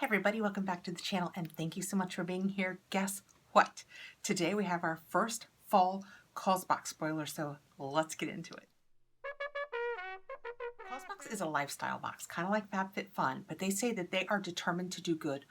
everybody, welcome back to the channel and thank you so much for being here. Guess what? Today we have our first fall Causebox spoiler, so let's get into it. Causebox is a lifestyle box, kind of like FabFitFun, but they say that they are determined to do good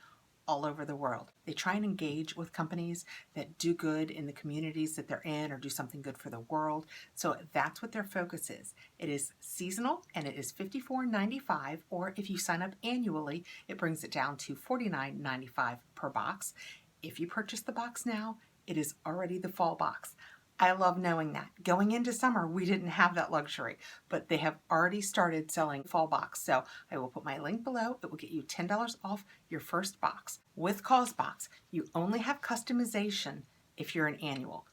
all over the world. They try and engage with companies that do good in the communities that they're in or do something good for the world. So that's what their focus is. It is seasonal and it is $54.95, or if you sign up annually, it brings it down to $49.95 per box. If you purchase the box now, it is already the fall box. I love knowing that. Going into summer, we didn't have that luxury, but they have already started selling fall box. So I will put my link below. It will get you $10 off your first box. With Causebox, you only have customization if you're an annual.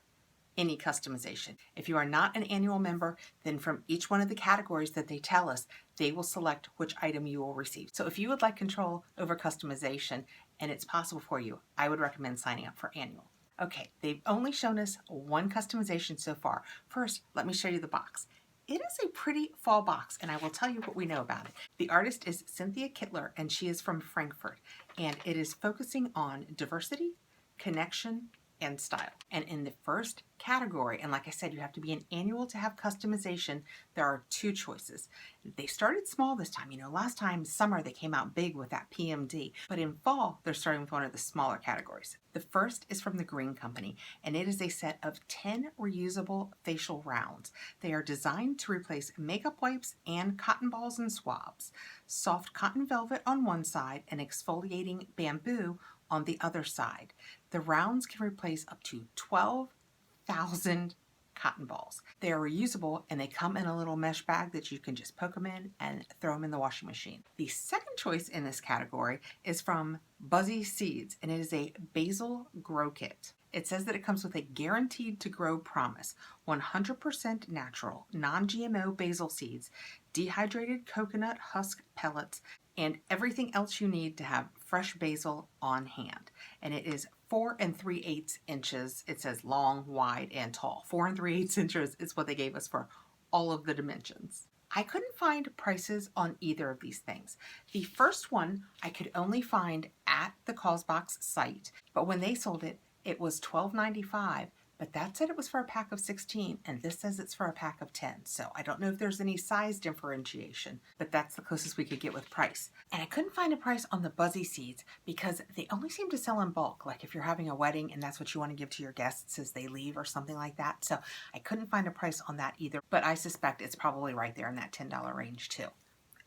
Any customization. If you are not an annual member, then from each one of the categories that they tell us, they will select which item you will receive. So if you would like control over customization and it's possible for you, I would recommend signing up for annual. Okay, they've only shown us one customization so far. First, let me show you the box. It is a pretty fall box, and I will tell you what we know about it. The artist is Cynthia Kittler, and she is from Frankfurt, and it is focusing on diversity, connection, and style. And in the first category, and like I said, you have to be an annual to have customization, there are two choices. They started small this time. You know, last time, summer, they came out big with that PMD, but in fall, they're starting with one of the smaller categories. The first is from the Green Company, and it is a set of 10 reusable facial rounds. They are designed to replace makeup wipes and cotton balls and swabs. Soft cotton velvet on one side and exfoliating bamboo on the other side. The rounds can replace up to 12,000 cotton balls. They are reusable and they come in a little mesh bag that you can just poke them in and throw them in the washing machine. The second choice in this category is from Buzzy Seeds, and it is a basil grow kit. It says that it comes with a guaranteed to grow promise, 100% natural, non-GMO basil seeds, dehydrated coconut husk pellets, and everything else you need to have fresh basil on hand. And it is 4 3/8 inches. It says long, wide, and tall. 4 3/8 inches is what they gave us for all of the dimensions. I couldn't find prices on either of these things. The first one I could only find at the Causebox site, but when they sold it, it was $12.95, but that said it was for a pack of 16, and this says it's for a pack of 10. So I don't know if there's any size differentiation, but that's the closest we could get with price. And I couldn't find a price on the Buzzy Seeds because they only seem to sell in bulk, like if you're having a wedding and that's what you want to give to your guests as they leave or something like that. So I couldn't find a price on that either, but I suspect it's probably right there in that $10 range too.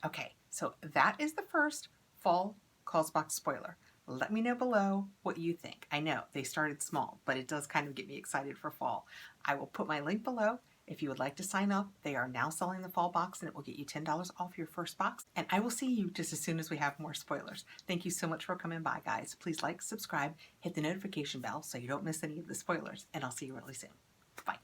Okay, so that is the first fall Causebox spoiler. Let me know below what you think. I know they started small, but it does kind of get me excited for fall. I will put my link below. If you would like to sign up, they are now selling the fall box and it will get you $10 off your first box. And I will see you just as soon as we have more spoilers. Thank you so much for coming by, guys. Please like, subscribe, hit the notification bell so you don't miss any of the spoilers, and I'll see you really soon. Bye.